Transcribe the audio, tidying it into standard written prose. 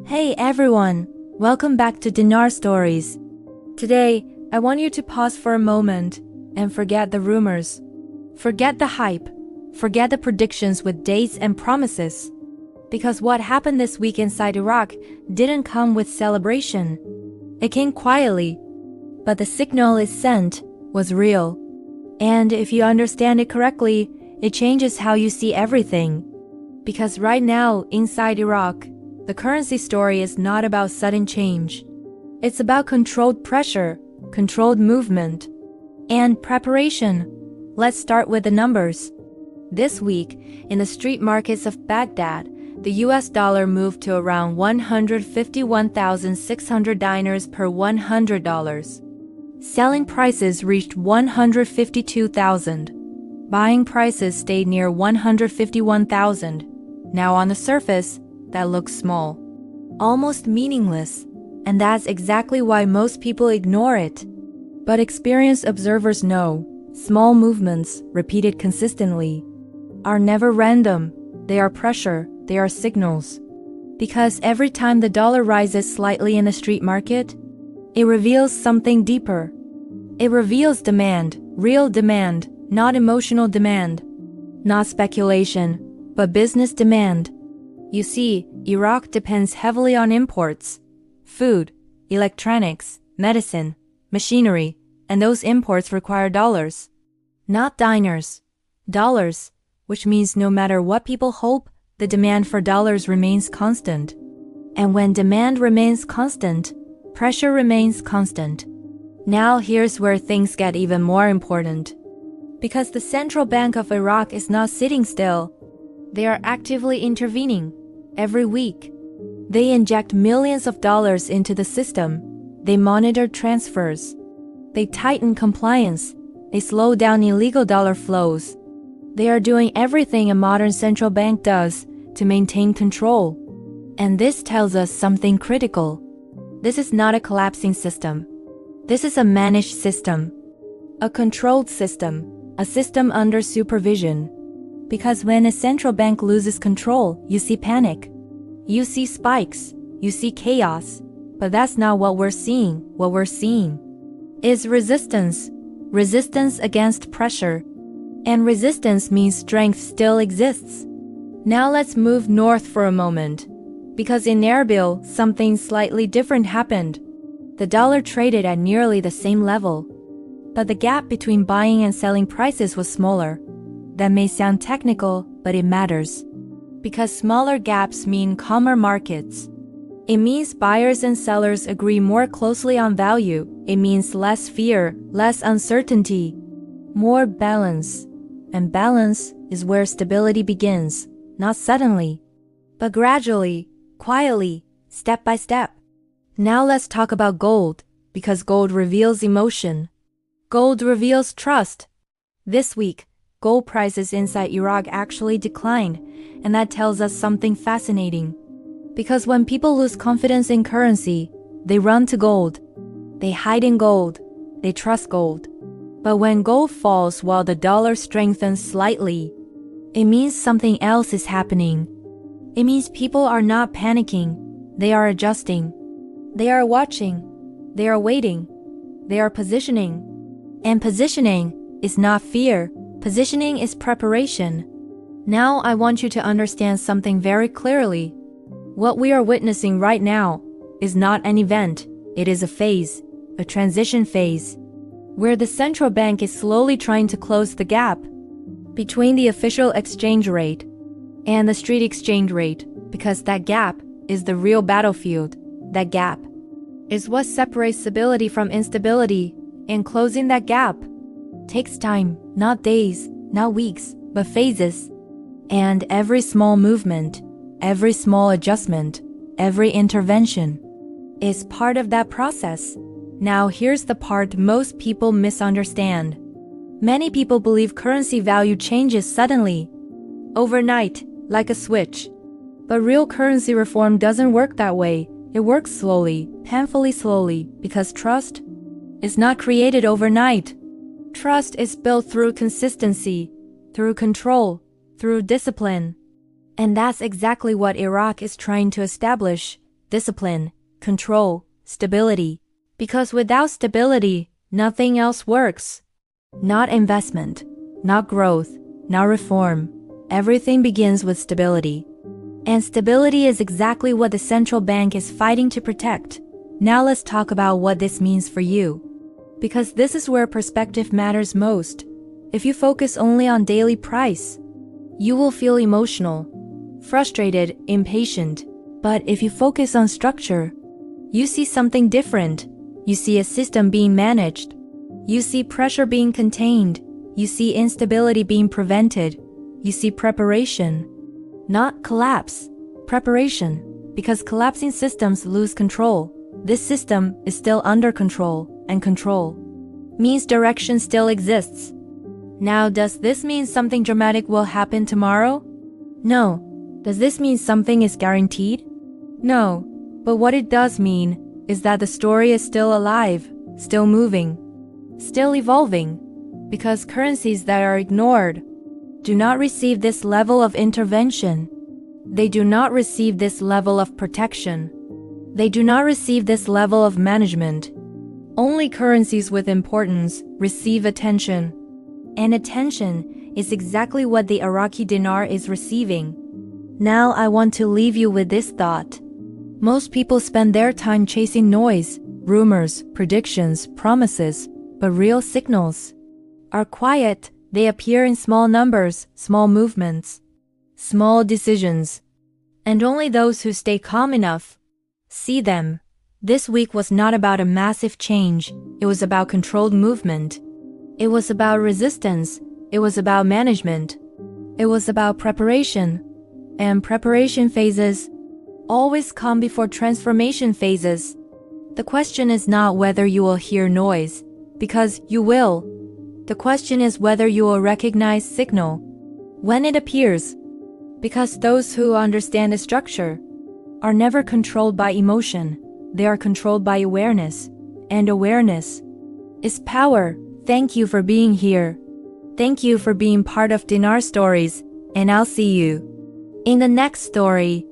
Hey everyone, welcome back to Dinar Stories. Today, I want you to pause for a moment and forget the rumors. Forget the hype. Forget the predictions with dates and promises. Because what happened this week inside Iraq didn't come with celebration. It came quietly, but the signal it sent was real. And if you understand it correctly, it changes how you see everything. Because right now, inside Iraq, the currency story is not about sudden change. It's about controlled pressure, controlled movement, and preparation. Let's start with the numbers. This week, in the street markets of Baghdad, the US dollar moved to around 151,600 dinars per $100. Selling prices reached 152,000. Buying prices stayed near 151,000. Now on the surface, that looks small, almost meaningless, and that's exactly why most people ignore it. But experienced observers know small movements, repeated consistently, are never random. They are pressure, they are signals. Because every time the dollar rises slightly in the street market, it reveals something deeper. It reveals demand, real demand, not emotional demand, not speculation, but business demand. You see, Iraq depends heavily on imports. Food, electronics, medicine, machinery, and those imports require dollars. Not dinars. Dollars, which means no matter what people hope, the demand for dollars remains constant. And when demand remains constant, pressure remains constant. Now here's where things get even more important. Because the Central Bank of Iraq is not sitting still. They are actively intervening. Every week, they inject millions of dollars into the system. They monitor transfers. They tighten compliance. They slow down illegal dollar flows. They are doing everything a modern central bank does to maintain control. And this tells us something critical. This is not a collapsing system. This is a managed system. A controlled system. A system under supervision. Because when a central bank loses control, you see panic. You see spikes. You see chaos. But that's not what we're seeing. What we're seeing is resistance. Resistance against pressure. And resistance means strength still exists. Now let's move north for a moment. Because in Erbil, something slightly different happened. The dollar traded at nearly the same level. But the gap between buying and selling prices was smaller. That may sound technical, but it matters. Because smaller gaps mean calmer markets. It means buyers and sellers agree more closely on value. It means less fear, less uncertainty, more balance. And balance is where stability begins, not suddenly, but gradually, quietly, step by step. Now let's talk about gold, because gold reveals emotion. Gold reveals trust. This week, gold prices inside Iraq actually declined, and that tells us something fascinating. Because when people lose confidence in currency, they run to gold. They hide in gold. They trust gold. But when gold falls while the dollar strengthens slightly, it means something else is happening. It means people are not panicking. They are adjusting. They are watching. They are waiting. They are positioning. And positioning is not fear. Positioning is preparation. Now I want you to understand something very clearly. What we are witnessing right now is not an event. It is a phase, a transition phase, where the central bank is slowly trying to close the gap between the official exchange rate and the street exchange rate, because that gap is the real battlefield. That gap is what separates stability from instability, and closing that gap takes time, not days, not weeks, but phases. And every small movement, every small adjustment, every intervention is part of that process. Now here's the part most people misunderstand. Many people believe currency value changes suddenly, overnight, like a switch. But real currency reform doesn't work that way. It works slowly, painfully slowly, because trust is not created overnight. Trust is built through consistency, through control, through discipline. And that's exactly what Iraq is trying to establish. discipline, control, stability. Because without stability, nothing else works. Not investment, not growth, not reform. Everything begins with stability. And stability is exactly what the central bank is fighting to protect. Now let's talk about what this means for you. Because this is where perspective matters most. If you focus only on daily price, you will feel emotional, frustrated, impatient. But if you focus on structure, you see something different. You see a system being managed. You see pressure being contained. You see instability being prevented. You see preparation. Not collapse, preparation. Because collapsing systems lose control. This system is still under control, and control means direction still exists. Now, does this mean something dramatic will happen tomorrow? No. Does this mean something is guaranteed? No. But what it does mean is that the story is still alive, still moving, still evolving. Because currencies that are ignored do not receive this level of intervention. They do not receive this level of protection. They do not receive this level of management. Only currencies with importance receive attention. And attention is exactly what the Iraqi dinar is receiving. Now I want to leave you with this thought. Most people spend their time chasing noise, rumors, predictions, promises, but real signals are quiet. They appear in small numbers, small movements, small decisions. And only those who stay calm enough see them. This week was not about a massive change. It was about controlled movement. It was about resistance. It was about management. It was about preparation. And preparation phases always come before transformation phases. The question is not whether you will hear noise, because you will. The question is whether you will recognize signal when it appears, because those who understand the structure are never controlled by emotion. They are controlled by awareness, and awareness is power. Thank you for being here. Thank you for being part of Dinar Stories, and I'll see you in the next story.